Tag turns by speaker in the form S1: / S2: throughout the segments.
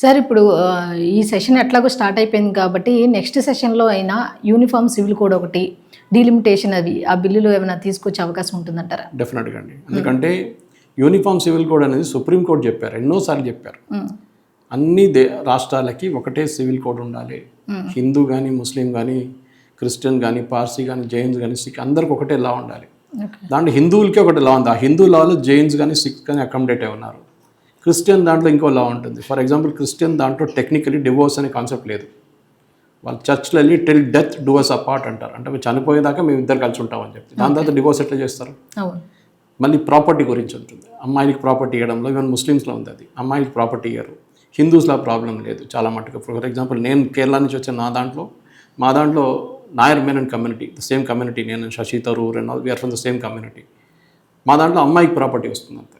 S1: Sir ఇప్పుడు ఈ session ఎట్లాగో స్టార్ట్ అయిపోయింది కాబట్టి నెక్స్ట్ సెషన్లో అయినా యూనిఫామ్ సివిల్ కోడ్ ఒకటి డీలిమిటేషన్ అది ఆ బిల్లులో ఏమైనా తీసుకొచ్చే అవకాశం ఉంటుందంటారా?
S2: డెఫినెట్గా అండి. ఎందుకంటే యూనిఫామ్ సివిల్ కోడ్ అనేది సుప్రీంకోర్టు చెప్పారు, ఎన్నోసార్లు చెప్పారు. అన్ని రాష్ట్రాలకి ఒకటే సివిల్ కోడ్ ఉండాలి. హిందూ కానీ, ముస్లిం కానీ, క్రిస్టియన్ కానీ, పార్సీ కానీ, జైన్స్ కానీ, సిక్ అందరికి ఒకటే లా ఉండాలి. దాంట్లో హిందువులకే ఒకటి లా ఉంది. ఆ హిందూ లాలో జైన్స్ కానీ, సిక్స్ కానీ అకామిడేట్ అయి ఉన్నారు. క్రిస్టియన్ దాంట్లో ఇంకో లా ఉంటుంది. ఫర్ ఎగ్జాంపుల్ క్రిస్టియన్ దాంట్లో టెక్నికలీ డివోర్స్ అనే కాన్సెప్ట్ లేదు. వాళ్ళు చర్చ్లో వెళ్ళి till death do us apart అంటారు. అంటే మేము చనిపోయేదాకా మేము ఇద్దరు కలిసి ఉంటామని చెప్తే దాని తర్వాత డివోర్స్ ఎట్లా చేస్తారు? మళ్ళీ ప్రాపర్టీ గురించి ఉంటుంది. అమ్మాయిలకి ప్రాపర్టీ ఇవ్వడంలో ఈవెన్ ముస్లిమ్స్లో ఉంది అది. అమ్మాయిలకి ప్రాపర్టీ ఇవ్వరు. హిందూస్లో ప్రాబ్లం లేదు చాలా మటుకు. ఫర్ ఎగ్జాంపుల్ నేను కేరళ నుంచి వచ్చాను. మా దాంట్లో Nair Menon community, the same community. నేను Shashi Tharoor and all we're from the same community. మా దాంట్లో అమ్మాయికి ప్రాపర్టీ వస్తుంది అంతే.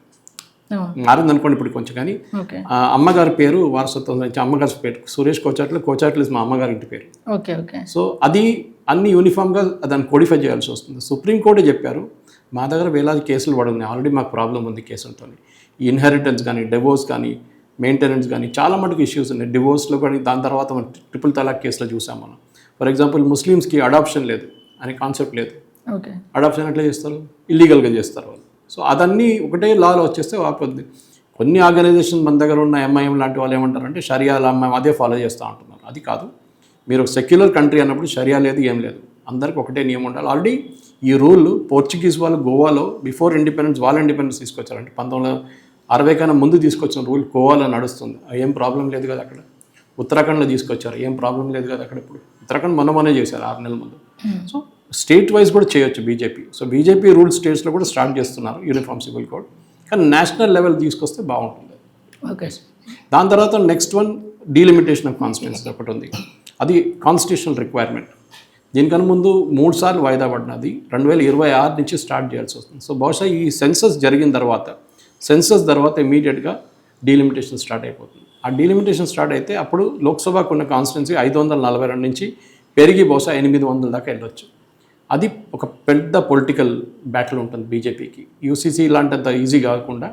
S2: మారింది అనుకోండి ఇప్పుడు కొంచెం. కానీ అమ్మగారి పేరు వారసత్వం అమ్మగారి పేరు సురేష్ కోచాట్లు మా అమ్మగారి ఇంటి పేరు. సో అది అన్ని యూనిఫామ్గా దాన్ని కోడిఫై చేయాల్సి వస్తుంది. సుప్రీంకోర్టే చెప్పారు, మా దగ్గర వేలాది కేసులు పడున్నాయి ఆల్రెడీ, మాకు ప్రాబ్లం ఉంది కేసులతో. ఈ ఇన్హెరిటెన్స్ కానీ, డివోర్స్ కానీ, మెయింటెనెన్స్ కానీ చాలా మటుకు ఇష్యూస్ ఉన్నాయి. డివోర్స్లో కానీ దాని తర్వాత మనం ట్రిపుల్ తలాక్ కేసులో చూసాం మనం. ఫర్ ఎగ్జాంపుల్ ముస్లిమ్స్కి అడాప్షన్ లేదు అనే కాన్సెప్ట్ లేదు. అడాప్షన్ ఎట్లా చేస్తారు? ఇల్లీగల్గా చేస్తారు వాళ్ళు. సో అదన్నీ ఒకటే లాలో వచ్చేస్తే ఆపొద్ది. కొన్ని ఆర్గనైజేషన్ మన దగ్గర ఉన్న ఎంఐఎం లాంటి వాళ్ళు ఏమంటారంటే షరియా లా అదే ఫాలో చేస్తూ ఉంటున్నారు. అది కాదు. మీరు ఒక సెక్యులర్ కంట్రీ అన్నప్పుడు షరియా లేదు, ఏం లేదు, అందరికి ఒకటే నియమం ఉండాలి. ఆల్రెడీ ఈ రూల్ పోర్చుగీస్ వాళ్ళు గోవాలో బిఫోర్ ఇండిపెండెన్స్ వాళ్ళ ఇండిపెండెన్స్ తీసుకొచ్చారంటే 1960 కన్నా ముందు తీసుకొచ్చిన రూల్ గోవాలో నడుస్తుంది. ఏం ప్రాబ్లం లేదు కదా అక్కడ. ఉత్తరాఖండ్లో తీసుకొచ్చారు, ఏం ప్రాబ్లం లేదు కదా అక్కడ. ఇప్పుడు ఉత్తరాఖండ్ మొన్నే చేశారు 6 నెలల ముందు. సో స్టేట్ వైజ్ కూడా చేయొచ్చు బీజేపీ. సో బీజేపీ రూల్ స్టేట్స్లో కూడా స్టార్ట్ చేస్తున్నారు యూనిఫామ్ సివిల్ కోడ్. కానీ నేషనల్ లెవెల్ తీసుకొస్తే బాగుంటుంది.
S1: ఓకే.
S2: దాని తర్వాత next one delimitation of constituency ఒకటి ఉంది. అది కాన్స్టిట్యూషనల్ రిక్వైర్మెంట్. దీనికన్నా ముందు 3 సార్లు వాయిదా పడినది. 2026 నుంచి స్టార్ట్ చేయాల్సి వస్తుంది. సో బహుశా ఈ సెన్సస్ జరిగిన తర్వాత ఇమీడియట్గా డీలిమిటేషన్ స్టార్ట్ అయిపోతుంది. ఆ డీలిమిటేషన్ స్టార్ట్ అయితే అప్పుడు లోక్సభకు ఉన్న కాన్స్టిట్యున్సీ 542 నుంచి పెరిగి బహుశా 800 దాకా వెళ్ళొచ్చు. అది ఒక పెద్ద పొలిటికల్ బ్యాటిల్ ఉంటుంది బీజేపీకి. యూసీసీ ఇలాంటింత ఈజీ కాకుండా,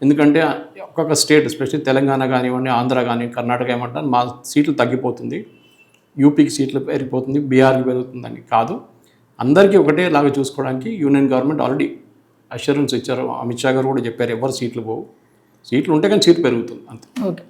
S2: ఎందుకంటే ఒక్కొక్క స్టేట్ ఎస్పెషల్లీ తెలంగాణ కానివ్వండి, ఆంధ్ర కానీ, కర్ణాటక ఏమంటారు మా సీట్లు తగ్గిపోతుంది, యూపీకి సీట్లు పెరిగిపోతుంది, బీహార్కి పెరుగుతుందని కాదు. అందరికీ ఒకటే లాగా చూసుకోవడానికి యూనియన్ గవర్నమెంట్ ఆల్రెడీ అష్యూరెన్స్ ఇచ్చారు. అమిత్ షా గారు కూడా చెప్పారు, ఎవరు సీట్లు పోవు, సీట్లు ఉంటే కానీ సీట్లు పెరుగుతుంది అంతే.
S1: ఓకే.